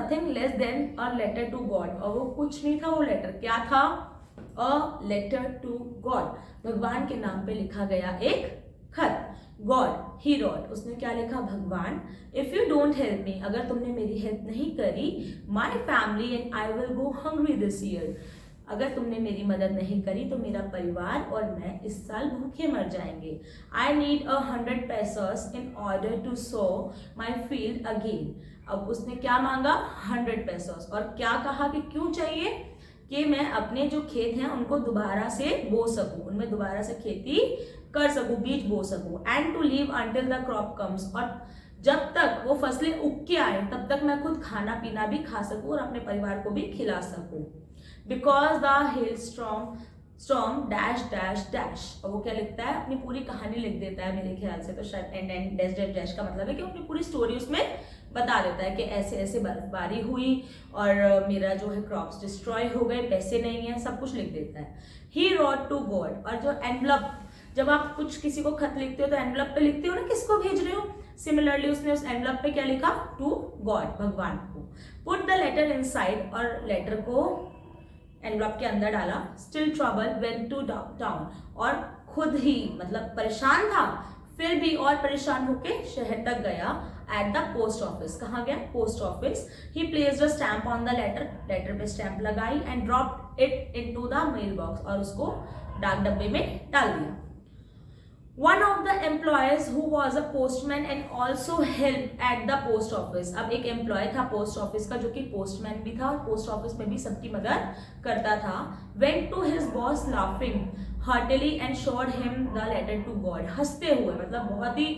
Nothing less than a letter to God, और वो कुछ नहीं था, वो लेटर क्या था, अ लेटर टू गॉड, भगवान के नाम पे लिखा गया एक खत। गॉड, ही रॉट, उसने क्या लिखा, भगवान, if you don't help me, अगर तुमने मेरी हेल्प नहीं करी, my family and I will go hungry this year, अगर तुमने मेरी मदद नहीं करी तो मेरा परिवार और मैं इस साल भूखे मर जाएंगे। I need 100 pesos in order to sow my field again, अब उसने क्या मांगा, 100 pesos, और क्या कहा कि क्यों चाहिए, कि मैं अपने जो खेत हैं उनको दोबारा से बो सकूं, उनमें दोबारा से खेती कर सकूं, बीज बो सकूं, and to live until the crop comes, और जब तक वो फसलें उग के आए तब तक मैं खुद खाना पीना भी खा सकूं और अपने परिवार को भी खिला सकूं। Because the hell storm dash dash dash, और वो क्या लिखता है, अपनी पूरी कहानी लिख देता है मेरे ख्याल से, तो शायद and and dash dash dash का मतलब है कि अपनी पूरी स्टोरी उसमें बता देता है कि ऐसे ऐसे बर्फबारी हुई और मेरा जो है क्रॉप्स डिस्ट्रॉय हो गए, पैसे नहीं है, सब कुछ लिख देता है। ही रॉट टू गॉड, और जो एनवलप, जब आप कुछ किसी को खत लिखते हो तो एनवलप पे लिखते हो ना किसको भेज रहे हो, सिमिलरली उसने उस एनवलप पे क्या लिखा, टू गॉड, भगवान को। पुट द लेटर इनसाइड, और लेटर को एनवलप के अंदर डाला। Still trouble went to town, और खुद ही मतलब परेशान था, फिर भी और परेशान होके शहर तक गया। एट द पोस्ट ऑफिस, कहाँ गया, post office. He placed a stamp on the letter, letter पे स्टैम्प लगाई, and dropped it into the mail box, और उसको डाक डब्बे में डाल दिया। One of the employees who was a postman and also helped at the post office, अब एक एम्प्लॉय था पोस्ट ऑफिस का जो कि पोस्टमैन भी था और पोस्ट ऑफिस में भी सबकी मदद करता था। went to his boss laughing heartily and showed him the letter to God, हंसते हुए, मतलब बहुत ही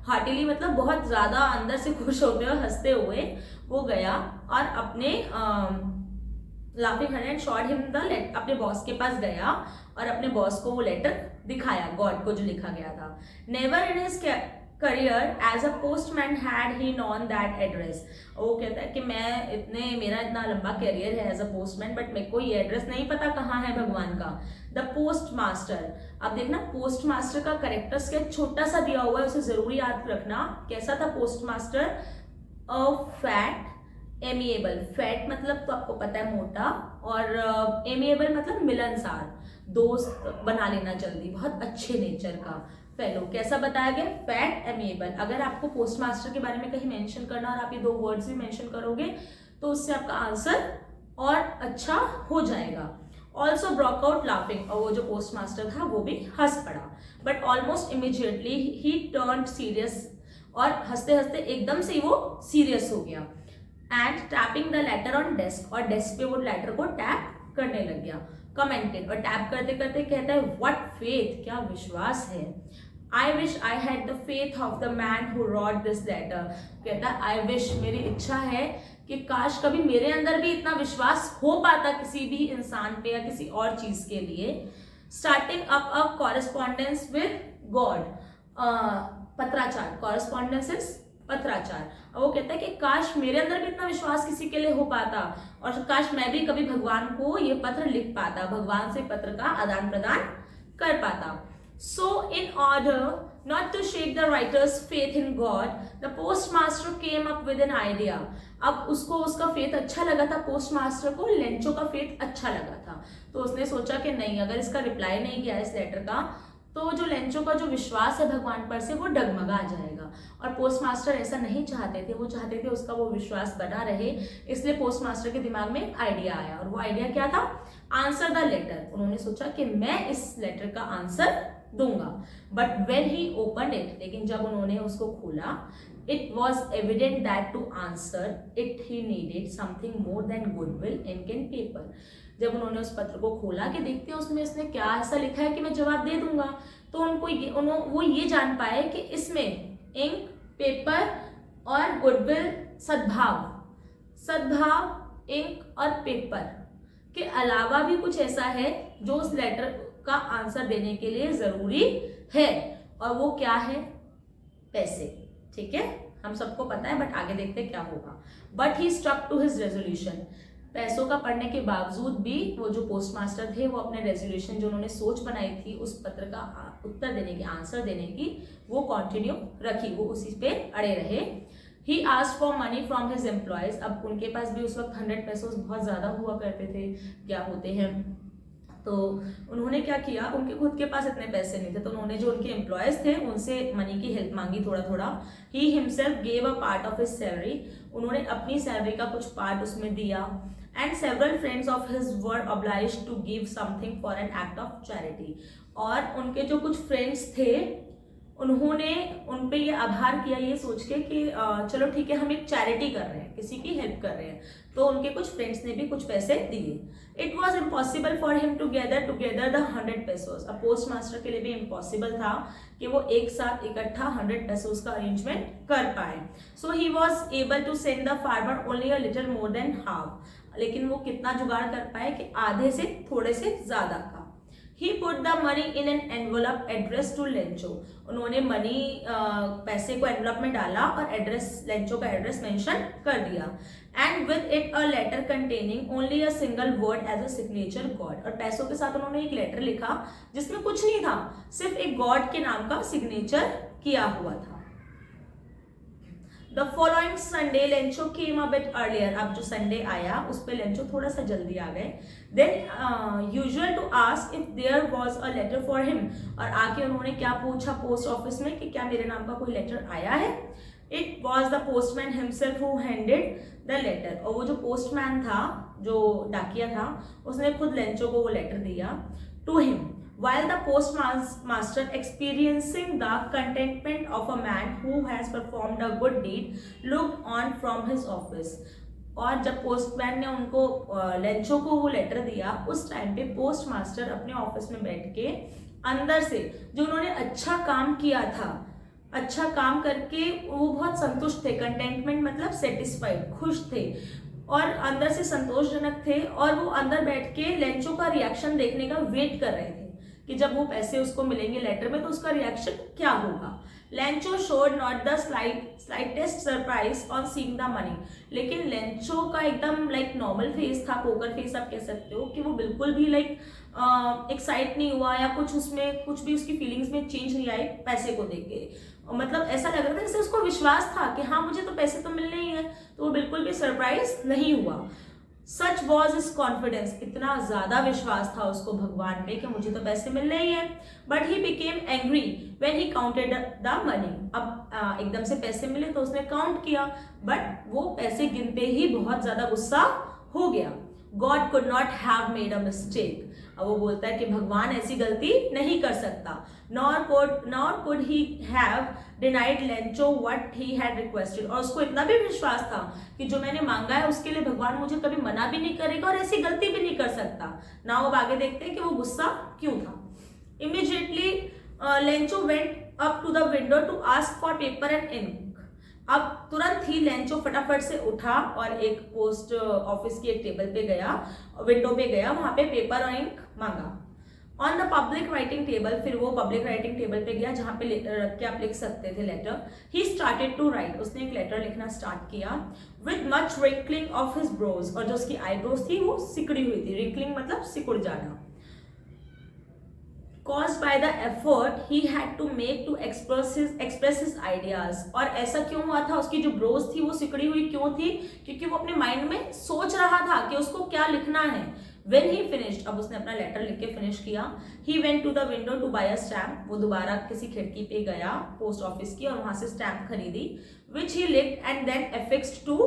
हार्टिली, मतलब बहुत ज्यादा अंदर से खुश होते हुए हंसते हुए वो गया और अपने laughing and showed him the letter, अपने बॉस के पास गया और अपने बॉस को वो लेटर दिखाया, गॉड को जो लिखा गया था। Never in his career as a postman had he known that address, वो कहता है कि मेरा इतना लंबा करियर है एज अ पोस्टमैन, बट मेरे को ये एड्रेस नहीं पता कहाँ है भगवान का। द पोस्ट मास्टर, अब देखना पोस्ट मास्टर का करेक्टर स्केच छोटा सा दिया हुआ है, उसे जरूरी याद रखना। कैसा था post master, a fat amiable, fat मतलब तो आपको पता है मोटा, और एमिएबल मतलब मिलनसार, दोस्त बना लेना जल्दी, बहुत अच्छे नेचर का फेलो। कैसा बताया गया, फैट एमिएबल। अगर आपको पोस्ट मास्टर के बारे में कहीं मेंशन करना और आप ये दो वर्ड्स भी मेंशन करोगे तो उससे आपका आंसर और अच्छा हो जाएगा। ऑल्सो ब्रोक आउट लाफिंग, और वो जो पोस्ट मास्टर था वो भी हंस पड़ा। But almost immediately he turned serious, और हंसते हंसते एकदम से वो सीरियस हो गया। And tapping the later on desk, और डेस्क पे वो लेटर को टैप करने लग गया। कमेंटेड, और टैप करते करते कहता है व्हाट फेथ, क्या विश्वास है। I wish I had the faith of the man who wrote this letter, कहता है आई विश, मेरी इच्छा है कि काश कभी मेरे अंदर भी इतना विश्वास हो पाता किसी भी इंसान पे या किसी और चीज के लिए। Starting up a correspondence with God, पत्राचार, कॉरेस्पॉन्डेंस इज पत्राचार। और वो कहता है कि काश मेरे अंदर भी इतना विश्वास किसी के लिए हो पाता और काश मैं भी कभी भगवान को ये पत्र लिख पाता, भगवान से पत्र का आदान प्रदान कर पाता। So in order not to shake the writer's faith in God, the post master came up with an idea. अब उसको उसका फेथ अच्छा लगा था, पोस्ट मास्टर को लेंचो का फेथ अच्छा लगा था, तो उसने सोचा कि नहीं, अगर इसका रिप्लाई नहीं किया इस लेटर का तो जो लेंचो का जो विश्वास है भगवान पर से वो डगमगा जाएगा। और पोस्ट मास्टर ऐसा नहीं चाहते थे, वो चाहते थे उसका वो विश्वास बना रहे, इसलिए पोस्ट मास्टर के दिमाग में आइडिया आया। और वो आइडिया क्या था, आंसर द लेटर। उन्होंने सोचा कि मैं इस लेटर का आंसर दूंगा। But when he open it, लेकिन जब उन्होंने उसको खोला, it was evident that to answer it he needed something more than goodwill ink and paper. जब उन्होंने उस पत्र को खोला कि देखते हैं उसमें इसने क्या ऐसा लिखा है कि मैं जवाब दे दूंगा, तो वो ये जान पाए कि इसमें इंक, पेपर और गुडविल, सद्भाव, इंक और पेपर के अलावा भी कुछ ऐसा है जो उस लेटर का आंसर देने के लिए जरूरी है, और वो क्या है, पैसे। ठीक है, हम सबको पता है, बट आगे देखते क्या होगा। But he stuck to his resolution, पैसों का पढ़ने के बावजूद भी वो जो पोस्ट मास्टर थे वो अपने रेजोल्यूशन जो उन्होंने सोच बनाई थी उस पत्र का उत्तर देने की, आंसर देने की, वो कंटिन्यू रखी, वो उसी पे अड़े रहे। He asked for money from his employees. अब उनके पास भी उस वक्त 100 पेसोस बहुत ज़्यादा हुआ करते थे, क्या होते हैं, तो उन्होंने क्या किया, उनके खुद के पास इतने पैसे नहीं थे, तो उन्होंने जो उनके एम्प्लॉयज थे उनसे मनी की हेल्प मांगी थोड़ा थोड़ा। He himself gave a part of his salary, उन्होंने अपनी सैलरी का कुछ पार्ट उसमें दिया। And several friends of his were obliged to give something for an act of charity, और उनके जो कुछ फ्रेंड्स थे उन्होंने उन पे ये आभार किया ये सोच के कि चलो ठीक है हम एक चैरिटी कर रहे हैं, किसी की हेल्प कर रहे हैं, तो उनके कुछ फ्रेंड्स ने भी कुछ पैसे दिए। It was impossible for him to gather the 100 pesos. अब पोस्ट मास्टर के लिए भी इम्पॉसिबल था कि वो एक साथ इकट्ठा 100 पेसोस का अरेंजमेंट कर पाए। So he was able to send the farmer only a little more than half, लेकिन वो कितना जुगाड़ कर पाए कि आधे से थोड़े से ज्यादा का। He put the money in an envelope addressed to Lencho, उन्होंने मनी पैसे को एनवलप में डाला और एड्रेस लेंचो का एड्रेस मेंशन कर दिया। And with it a letter containing only a single word as a signature God, और पैसों के साथ उन्होंने एक लेटर लिखा जिसमें कुछ नहीं था, सिर्फ एक गॉड के नाम का सिग्नेचर किया हुआ था। The following Sunday, Lencho came a bit earlier. अब जो संडे आया उस पे लेंचो थोड़ा सा जल्दी आ गए। Then usual to ask if there was a letter for him, और आके उन्होंने क्या पूछा पोस्ट ऑफिस में कि क्या मेरे नाम का कोई लेटर आया है। It was the postman himself who handed the letter, और वो जो पोस्टमैन था, जो डाकिया था, उसने खुद लेंचो को वो लेटर दिया to him. While the postmaster, experiencing the contentment of a man who has performed a good deed, looked on from his office. और जब पोस्टमैन ने उनको लेंचो को वो लेटर दिया, उस टाइम पे पोस्ट मास्टर अपने ऑफिस में बैठ के अंदर से जो उन्होंने अच्छा काम किया था, अच्छा काम करके वो बहुत संतुष्ट थे। कंटेंटमेंट मतलब सेटिस्फाइड, खुश थे और अंदर से संतोषजनक थे, और वो अंदर बैठ के लेंचो का रिएक्शन देखने का वेट कर रहे थे कि जब वो पैसे उसको मिलेंगे लेटर में तो उसका रिएक्शन क्या होगा। Lencho showed not the slightest surprise on seeing the money, लेकिन लेंचो का एकदम लाइक नॉर्मल फेस था, पोकर फेस आप कह सकते हो, कि वो बिल्कुल भी लाइक एक्साइट नहीं हुआ या कुछ उसमें कुछ भी उसकी फीलिंग्स में चेंज नहीं आई पैसे को देख के। मतलब ऐसा लग रहा था जैसे उसको विश्वास था कि हाँ मुझे तो पैसे तो मिलने ही है, तो वो बिल्कुल भी सरप्राइज नहीं हुआ। सच वॉज इज कॉन्फिडेंस, इतना ज्यादा विश्वास था उसको भगवान पे कि मुझे तो पैसे मिलने ही है। But he became angry when he counted the money, अब एकदम से पैसे मिले तो उसने काउंट किया, बट वो पैसे गिनते ही बहुत ज्यादा गुस्सा हो गया। God could not have made a mistake, अब वो बोलता है कि भगवान ऐसी गलती नहीं कर सकता। Nor could he have denied Lencho what he had requested, और उसको इतना भी विश्वास था कि जो मैंने मांगा है उसके लिए भगवान मुझे कभी मना भी नहीं करेगा और ऐसी गलती भी नहीं कर सकता। ना अब आगे देखते हैं कि वो गुस्सा क्यों था। Immediately Lencho went up to the window to ask for paper and ink, अब तुरंत ही लेंचो फटाफट से उठा और एक पोस्ट ऑफिस की एक टेबल पे गया, विंडो पे गया, वहां पे पेपर और इंक मांगा। On the public writing table, फिर वो पब्लिक राइटिंग टेबल पे गया जहां पे रख के आप लिख सकते थे letter. He started to write, उसने एक लेटर लिखना स्टार्ट किया। With much wrinkling of his brows, और जो उसकी आईब्रोज थी वो सिकुड़ी हुई थी, रिंकलिंग मतलब सिकुड़ जाना। Caused by the effort he had to make to express his ideas, और ऐसा क्यों हुआ था, उसकी जो ब्रोज थी वो सिकुड़ी हुई क्यों थी, क्योंकि वो अपने माइंड में सोच रहा था कि उसको क्या लिखना है। When he finished, अब उसने अपना लेटर लिख के फिनिश किया। He went to the window to buy a stamp, वो दोबारा किसी खिड़की पे गया पोस्ट ऑफिस की और वहां से स्टैम्प खरीदी, which he licked and then affixed to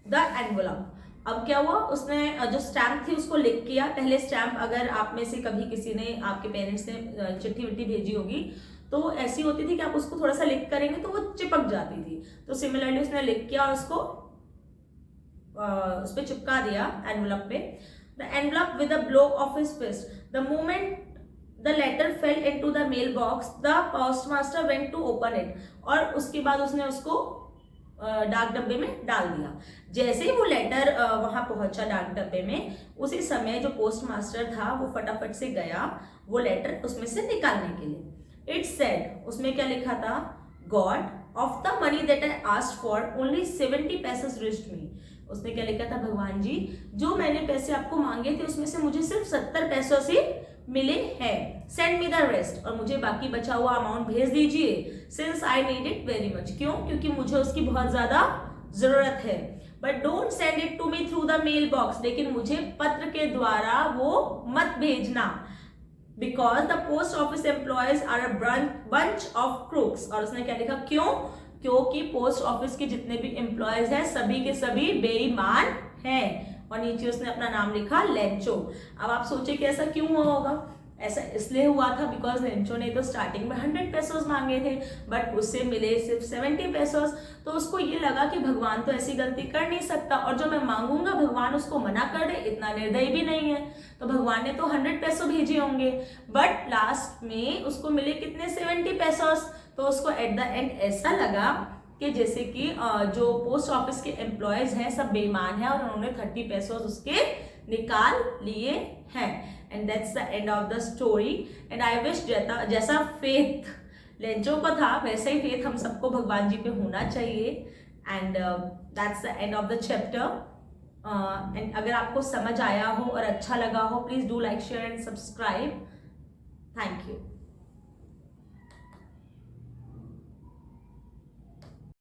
the envelope। अब क्या हुआ, उसने जो स्टैम्प थी उसको लिख किया। पहले स्टैम्प, अगर आप में से कभी किसी ने, आपके पेरेंट्स ने चिट्ठी विट्ठी भेजी होगी तो ऐसी होती थी कि आप उसको थोड़ा सा लिख करेंगे तो वो चिपक जाती थी, तो सिमिलरली उसने लिख किया और उसको उस पर चिपका दिया एनवलप पे। The envelope with a blow of his fist, the moment the letter fell into the mail box the postmaster went to open it, और उसके बाद उसने उसको डाक डब्बे में डाल दिया। जैसे ही वो लेटर वहां पहुंचा डाक डब्बे में, उसी समय जो पोस्ट मास्टर था वो फटाफट से गया वो लेटर उसमें से निकालने के लिए। इट सेड, उसमें क्या लिखा था, God of the money that I asked for only 70 pesos reached me. उसने क्या लिखा था, भगवान जी जो मैंने पैसे आपको मांगे थे उसमें से मुझे सिर्फ 70 पैसों से मिले हैं। सेंड मी द रेस्ट, और मुझे बाकी बचा हुआ अमाउंट भेज दीजिए। Since I need it very much, क्यों? क्योंकि मुझे उसकी बहुत ज्यादा जरूरत है। But don't send it to me through the mail box, लेकिन मुझे पत्र के द्वारा वो मत भेजना। Because the post office employees are a bunch of crooks, और उसने क्या लिखा? क्यों? क्योंकि पोस्ट ऑफिस के जितने भी एम्प्लॉयज हैं सभी के सभी बेईमान हैं। और नीचे उसने अपना नाम लिखा लेंचो। अब आप सोचे कि ऐसा क्यों हुआ होगा? ऐसा इसलिए हुआ था बिकॉज लेंचो ने तो स्टार्टिंग में 100 पेसोस मांगे थे, बट उससे मिले सिर्फ 70 पेसोस। तो उसको ये लगा कि भगवान तो ऐसी गलती कर नहीं सकता, और जो मैं मांगूंगा भगवान उसको मना कर दे, इतना निर्दयी भी नहीं है। तो भगवान ने तो 100 पेसो भेजे होंगे, बट लास्ट में उसको मिले कितने? 70 पेसोस। तो उसको एट द एंड ऐसा लगा कि जैसे कि जो पोस्ट ऑफिस के एम्प्लॉयज हैं सब बेईमान हैं, और उन्होंने 30 पेसोस उसके निकाल लिए हैं। And that's the end of the story. And I wish जैसा फेथ लेंचो को था वैसे ही फेथ हम सबको भगवान जी पे होना चाहिए। And that's the end of the chapter. And अगर आपको समझ आया हो और अच्छा लगा हो, please do like, share and subscribe. Thank you.